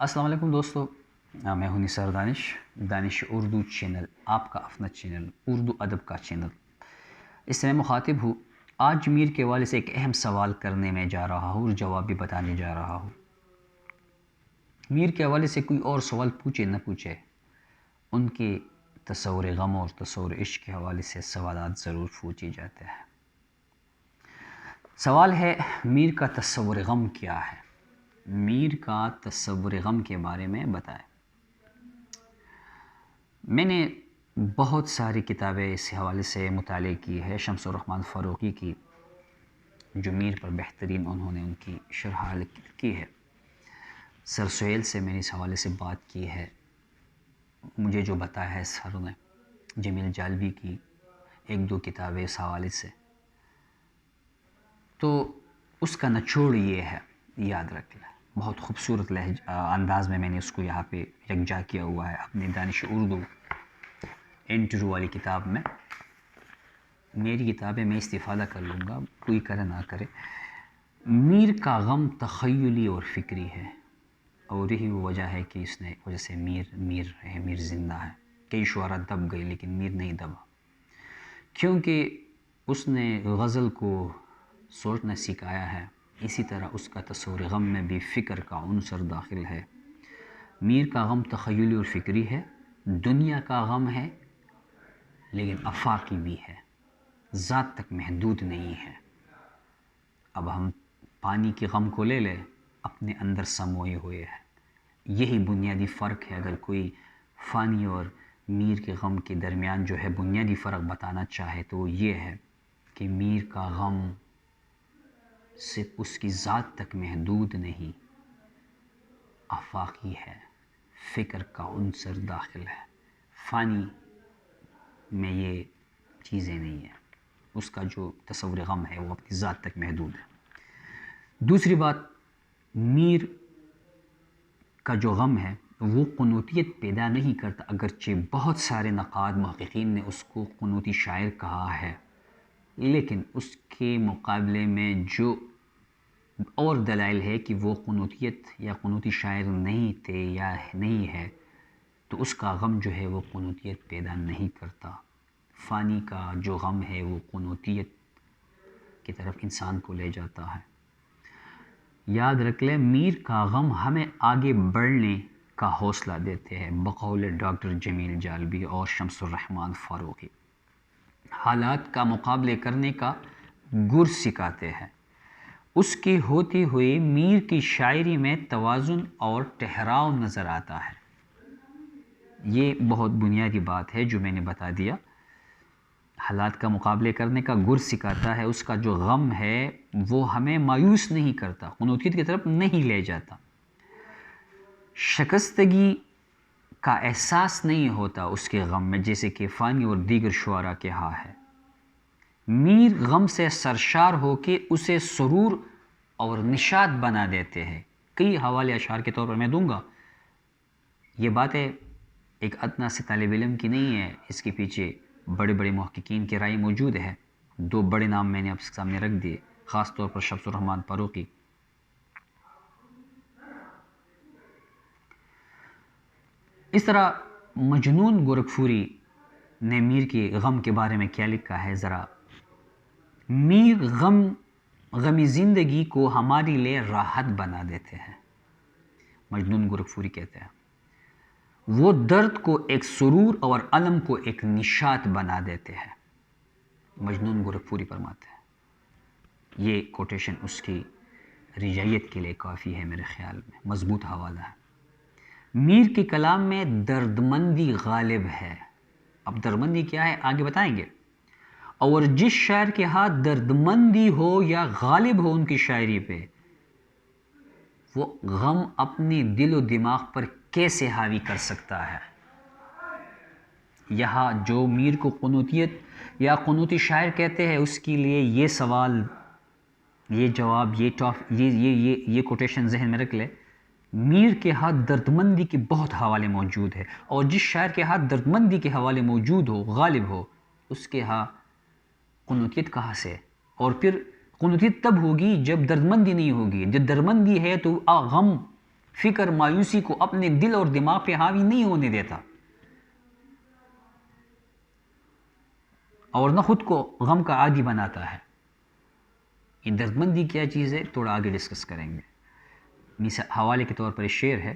السلام علیکم دوستو، میں ہوں نثار دانش اردو چینل، آپ کا اپنا چینل، اردو ادب کا چینل۔ اس سے میں مخاطب ہوں۔ آج میر کے حوالے سے ایک اہم سوال کرنے میں جا رہا ہوں اور جواب بھی بتانے جا رہا ہوں۔ میر کے حوالے سے کوئی اور سوال پوچھے نہ پوچھے، ان کے تصور غم اور تصور عشق کے حوالے سے سوالات ضرور پوچھے جاتے ہیں۔ سوال ہے، میر کا تصور غم کیا ہے؟ میر کا تصور غم کے بارے میں بتائیں۔ میں نے بہت ساری کتابیں اس حوالے سے مطالعے کی ہے، شمس الرحمن فاروقی کی، جو میر پر بہترین انہوں نے ان کی شرح کی ہے۔ سر سہیل سے میں نے اس حوالے سے بات کی ہے، مجھے جو بتایا ہے سر نے، جمیل جالبی کی ایک دو کتابیں اس حوالے سے، تو اس کا نچوڑ یہ ہے، یاد رکھ لیں۔ بہت خوبصورت انداز میں نے اس کو یہاں پہ یکجا کیا ہوا ہے اپنی دانش اردو انٹرویو والی کتاب میں۔ میری کتابیں میں استفادہ کر لوں گا، کوئی کرے نہ کرے۔ میر کا غم تخیلی اور فکری ہے، اور یہی وہ وجہ ہے کہ اس نے وجہ سے میر زندہ ہے۔ کئی شعراء دب گئے لیکن میر نہیں دبا، کیونکہ اس نے غزل کو سوچنا سکھایا ہے۔ اسی طرح اس کا تصور غم میں بھی فکر کا عنصر داخل ہے۔ میر کا غم تخیلی اور فکری ہے، دنیا کا غم ہے لیکن آفاقی بھی ہے، ذات تک محدود نہیں ہے۔ اب ہم پانی کے غم کو لے لیں، اپنے اندر سموئے ہوئے ہے۔ یہی بنیادی فرق ہے۔ اگر کوئی فانی اور میر کے غم کے درمیان جو ہے بنیادی فرق بتانا چاہے تو یہ ہے کہ میر کا غم صرف اس کی ذات تک محدود نہیں، آفاقی ہے، فکر کا عنصر داخل ہے۔ فانی میں یہ چیزیں نہیں ہیں، اس کا جو تصور غم ہے وہ اپنی ذات تک محدود ہے۔ دوسری بات، میر کا جو غم ہے وہ قنوتیت پیدا نہیں کرتا، اگرچہ بہت سارے نقاد محققین نے اس کو قنوتی شاعر کہا ہے، لیکن اس کے مقابلے میں جو اور دلائل ہے کہ وہ قنوتیت یا قنوتی شاعر نہیں تھے یا نہیں ہے، تو اس کا غم جو ہے وہ قنوتیت پیدا نہیں کرتا۔ فانی کا جو غم ہے وہ قنوتیت کی طرف انسان کو لے جاتا ہے۔ یاد رکھ لیں، میر کا غم ہمیں آگے بڑھنے کا حوصلہ دیتے ہیں، بقول ڈاکٹر جمیل جالبی اور شمس الرحمن فاروقی۔ حالات کا مقابلے کرنے کا گر سکھاتے ہیں۔ اس کے ہوتے ہوئے میر کی شاعری میں توازن اور ٹھہراؤ نظر آتا ہے۔ یہ بہت بنیادی بات ہے جو میں نے بتا دیا۔ حالات کا مقابلے کرنے کا گر سکھاتا ہے، اس کا جو غم ہے وہ ہمیں مایوس نہیں کرتا، قنوتیت کی طرف نہیں لے جاتا، شکستگی کا احساس نہیں ہوتا اس کے غم میں، جیسے کہ فانی اور دیگر شعراء کے ہاں ہے۔ میر غم سے سرشار ہو کے اسے سرور اور نشاط بنا دیتے ہیں۔ کئی حوالے اشعار کے طور پر میں دوں گا۔ یہ باتیں ایک ادنیٰ سے طالب علم کی نہیں ہے، اس کے پیچھے بڑے بڑے محققین کی رائے موجود ہے۔ دو بڑے نام میں نے آپ کے سامنے رکھ دیے، خاص طور پر شمس الرحمن فاروقی۔ اس طرح مجنون گورکھپوری نے میر کے غم کے بارے میں کیا لکھا ہے ذرا۔ میر غمی زندگی کو ہمارے لیے راحت بنا دیتے ہیں، مجنون گورکھپوری کہتے ہیں۔ وہ درد کو ایک سرور اور الم کو ایک نشاط بنا دیتے ہیں، مجنون گورکھپوری فرماتے ہیں۔ یہ کوٹیشن اس کی رجعیت کے لیے کافی ہے، میرے خیال میں مضبوط حوالہ ہے۔ میر کے کلام میں دردمندی غالب ہے۔ اب دردمندی کیا ہے آگے بتائیں گے۔ اور جس شاعر کے ہاتھ دردمندی ہو یا غالب ہو ان کی شاعری پہ، وہ غم اپنے دل و دماغ پر کیسے حاوی کر سکتا ہے؟ یہاں جو میر کو قنوتیت یا قنوتی شاعر کہتے ہیں، اس کے لیے یہ سوال، یہ جواب، یہ کوٹیشن ذہن میں رکھ لے۔ میر کے ہاتھ دردمندی کے بہت حوالے موجود ہیں، اور جس شاعر کے ہاتھ دردمندی کے حوالے موجود ہو، غالب ہو، اس کے ہاں قنوتیت کہاں سے؟ اور پھر قنوتیت تب ہوگی جب دردمندی نہیں ہوگی۔ جب دردمندی ہے تو غم فکر مایوسی کو اپنے دل اور دماغ پہ حاوی نہیں ہونے دیتا، اور نہ خود کو غم کا عادی بناتا ہے۔ یہ دردمندی کیا چیز ہے تھوڑا آگے ڈسکس کریں گے۔ حوالے کے طور پر یہ شعر ہے: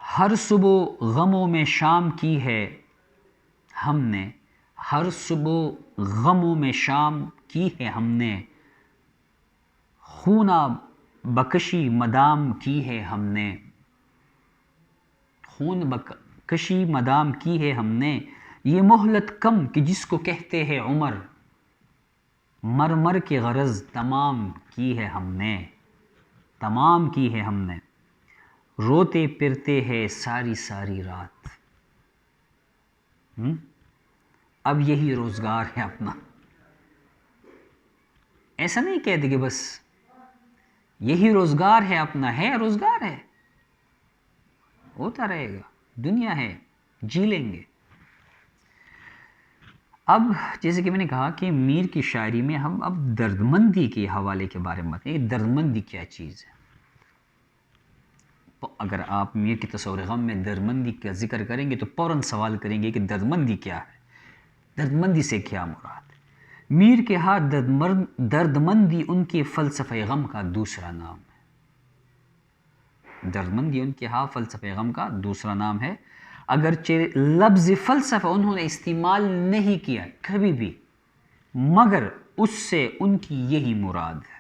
ہر صبح غموں میں شام کی ہے ہم نے، ہر صبح غموں میں شام کی ہے ہم نے، خونہ بکشی مدام کی ہے ہم نے، خون بکشی مدام کی ہے ہم نے، یہ مہلت کم کہ جس کو کہتے ہیں عمر، مر مر کے غرض تمام کی ہے ہم نے، تمام کی ہے ہم نے، روتے پھرتے ہیں ساری ساری رات۔ اب یہی روزگار ہے اپنا۔ ایسا نہیں کہتے کہ بس یہی روزگار ہے اپنا، ہے روزگار ہے، ہوتا رہے گا، دنیا ہے، جی لیں گے۔ اب جیسے کہ میں نے کہا کہ میر کی شاعری میں ہم اب دردمندی کے حوالے کے بارے میں بات کریں۔ دردمندی کیا چیز ہے؟ اگر آپ میر کی تصور غم میں دردمندی کا ذکر کریں گے تو فوراً سوال کریں گے کہ دردمندی کیا ہے، دردمندی سے کیا مراد ہے؟ میر کے ہاں دردمندی ان کے فلسفہ غم کا دوسرا نام ہے۔ دردمندی ان کے ہاں فلسفہ غم کا دوسرا نام ہے، اگرچہ لفظ فلسفہ انہوں نے استعمال نہیں کیا کبھی بھی، مگر اس سے ان کی یہی مراد ہے۔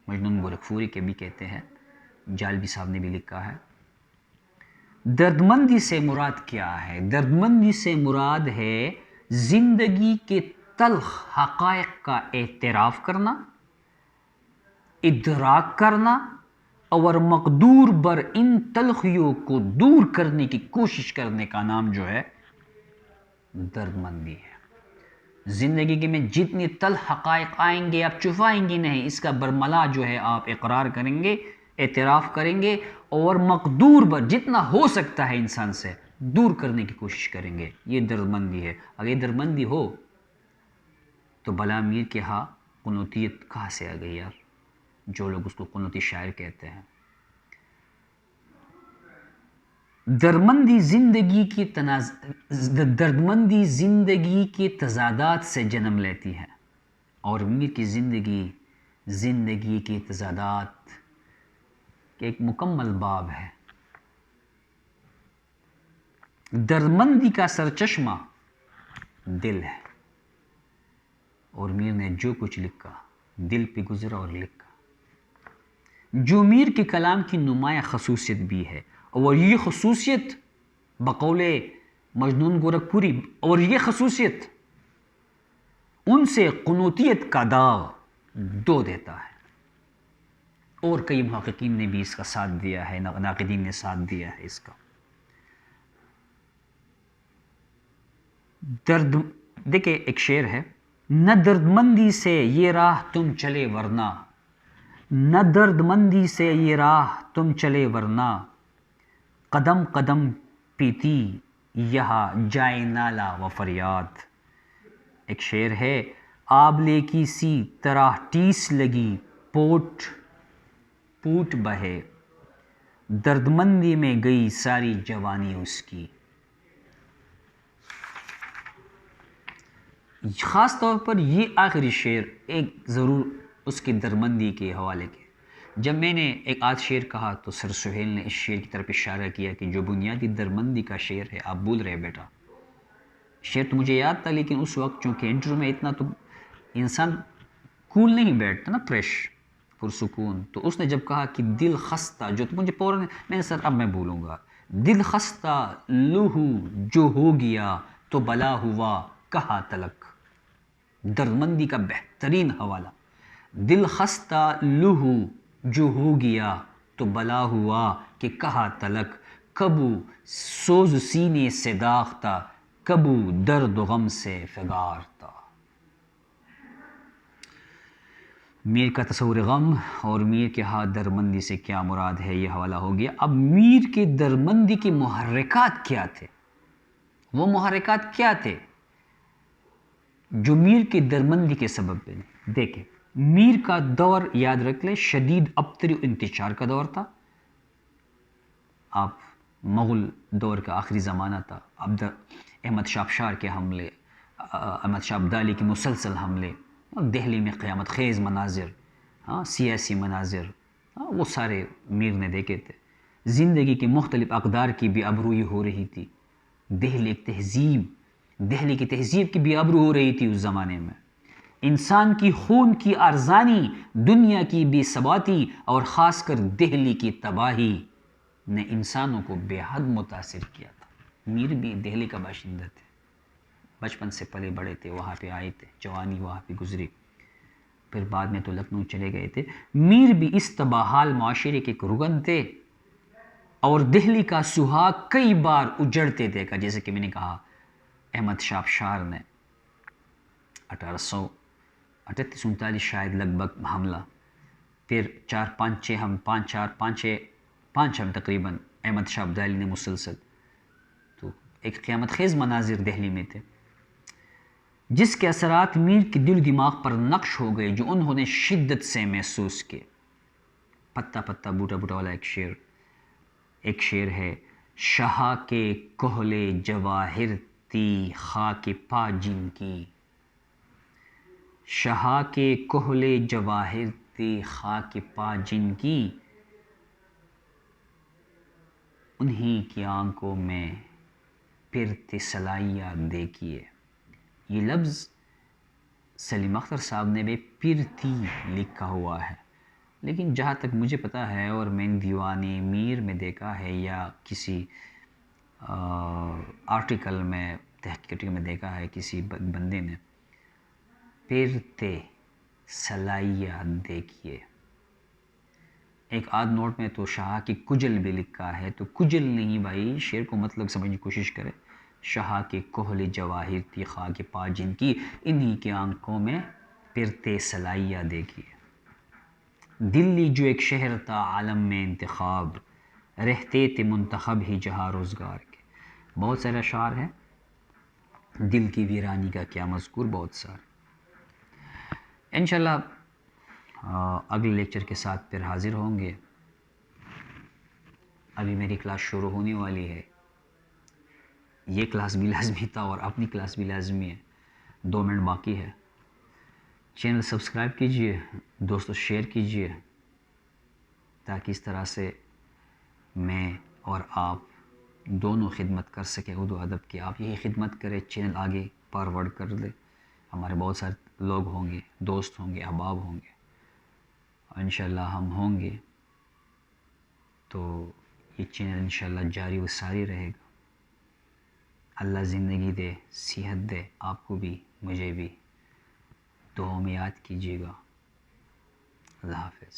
مجنون گورکھپوری کے بھی کہتے ہیں، جالبی صاحب نے بھی لکھا ہے، دردمندی سے مراد کیا ہے؟ دردمندی سے مراد ہے زندگی کے تلخ حقائق کا اعتراف کرنا، ادراک کرنا، اور مقدور بر ان تلخیوں کو دور کرنے کی کوشش کرنے کا نام جو ہے دردمندی ہے۔ زندگی میں جتنی تلخ حقائق آئیں گے آپ چھپائیں گے نہیں، اس کا برملا جو ہے آپ اقرار کریں گے، اعتراف کریں گے، اور مقدور بر جتنا ہو سکتا ہے انسان سے دور کرنے کی کوشش کریں گے۔ یہ دردمندی ہے۔ اگر یہ دردمندی ہو تو بلا میر کے ہاں قنوتیت کہاں سے آ گئی یار، جو لوگ اس کو قنوتی شاعر کہتے ہیں۔ دردمندی زندگی کی تضادات سے جنم لیتی ہے، اور میر کی زندگی کی تضادات کے ایک مکمل باب ہے۔ دردمندی کا سرچشمہ دل ہے، اور میر نے جو کچھ لکھا دل پہ گزرا اور لکھا، جو میر کے کلام کی نمایاں خصوصیت بھی ہے، اور یہ خصوصیت بقول مجنون گورکھپوری، اور یہ خصوصیت ان سے قنوتیت کا داغ دھو دیتا ہے، اور کئی محققین نے بھی اس کا ساتھ دیا ہے، ناقدین نے ساتھ دیا ہے اس کا۔ دیکھیں ایک شعر ہے: نہ دردمندی سے یہ راہ تم چلے ورنہ، نہ دردمندی سے یہ راہ تم چلے ورنہ، قدم قدم پیتی یہاں جائے نالہ و فریاد۔ ایک شعر ہے: آبلے کی سی طرح ٹیس لگی پوٹ بہے، دردمندی میں گئی ساری جوانی اس کی۔ خاص طور پر یہ آخری شعر ایک ضرور اس کی دردمندی کے حوالے کے، جب میں نے ایک آدھ شعر کہا تو سر سہیل نے اس شعر کی طرف اشارہ کیا کہ جو بنیادی دردمندی کا شعر ہے آپ بھول رہے بیٹا۔ شعر تو مجھے یاد تھا، لیکن اس وقت چونکہ انٹرویو میں اتنا تو انسان کول نہیں بیٹھتا نا، فریش پرسکون، تو اس نے جب کہا کہ دل خستہ، جو تو مجھے میں نے سر اب میں بولوں گا، دل خستہ لہو جو ہو گیا تو بلا ہوا کہاں تلک۔ دردمندی کا بہترین حوالہ، دل خستہ لہو جو ہو گیا تو بلا ہوا کہ کہاں تلک، کبو سوز سینے سے داغتا، کبو درد و غم سے فگارتا۔ میر کا تصور غم اور میر کے ہاں دردمندی سے کیا مراد ہے، یہ حوالہ ہو گیا۔ اب میر کے دردمندی کے محرکات کیا تھے؟ وہ محرکات کیا تھے جو میر کی دردمندی کے سبب بنے؟ دیکھیں میر کا دور یاد رکھ لیں شدید ابتری انتشار کا دور تھا. آپ مغل دور کا آخری زمانہ تھا. احمد شاہ افشار کے حملے، احمد شاہ ابدالی کے مسلسل حملے، دہلی میں قیامت خیز مناظر، سیاسی مناظر، وہ سارے میر نے دیکھے تھے. زندگی کے مختلف اقدار کی بھی ابروئی ہو رہی تھی. دہلی کی تہذیب کی بھی ابرو ہو رہی تھی اس زمانے میں. انسان کی خون کی ارزانی، دنیا کی بے ثباتی اور خاص کر دہلی کی تباہی نے انسانوں کو بے حد متاثر کیا تھا. میر بھی دہلی کا باشندہ تھے، بچپن سے پلے بڑے تھے، وہاں پہ آئے تھے، جوانی وہاں پہ گزری، پھر بعد میں تو لکھنؤ چلے گئے تھے. میر بھی اس تباہال معاشرے کے ایک رکن تھے اور دہلی کا سہاگ کئی بار اجڑتے دیکھا. جیسے کہ میں نے کہا احمد شاہ افشار نے 1838-39 شاید لگ بھگ حملہ، پھر 4-5 تقریباً احمد شاہ ابدالی نے مسلسل. تو ایک قیامت خیز مناظر دہلی میں تھے جس کے اثرات میر کے دل و دماغ پر نقش ہو گئے، جو انہوں نے شدت سے محسوس کیے. پتا پتا بوٹا بوٹا والا ایک شعر ہے: شاہ کے کہلے جواہر تی خاک پا جن کی، شاہ کے کہلے جواہر تی خاک پا جن کی، انہی کی آنکھوں میں پرت سلائیاں دیکھیے. یہ لفظ سلیم اختر صاحب نے بھی پرتی لکھا ہوا ہے، لیکن جہاں تک مجھے پتا ہے اور میں نے دیوانی میر میں دیکھا ہے یا کسی آرٹیکل میں تحقیق میں دیکھا ہے کسی بندے نے، پرتے سلائیاں دیکھیے. ایک آدھ نوٹ میں تو شاہ کی کجل بھی لکھا ہے، تو کجل نہیں بھائی، شعر کو مطلب سمجھنے کی کوشش کرے. شاہ کے کہلے جواہر تی خاک پا جن کی، انہی کے آنکھوں میں پرتے سلائیاں دیکھیے. دلی جو ایک شہر تھا عالم میں انتخاب، رہتے تھے منتخب ہی جہاں روزگار کے. بہت سارے اشعار ہیں، دل کی ویرانی کا کیا مذکور، بہت سارے. انشاءاللہ اگلے لیکچر کے ساتھ پھر حاضر ہوں گے. ابھی میری کلاس شروع ہونے والی ہے. یہ کلاس بھی لازمی تھا اور اپنی کلاس بھی لازمی ہے. 2 منٹ باقی ہے. چینل سبسکرائب کیجئے، دوستوں شیئر کیجئے، تاکہ اس طرح سے میں اور آپ دونوں خدمت کر سکیں اردو ادب کی. آپ یہی خدمت کریں، چینل آگے فارورڈ کر دیں. ہمارے بہت سارے لوگ ہوں گے، دوست ہوں گے، احباب ہوں گے، انشاءاللہ ہم ہوں گے تو یہ چینل انشاءاللہ جاری و ساری رہے گا. اللہ زندگی دے، صحت دے، آپ کو بھی مجھے بھی. دعاؤں میں یاد کیجیے گا. اللہ حافظ.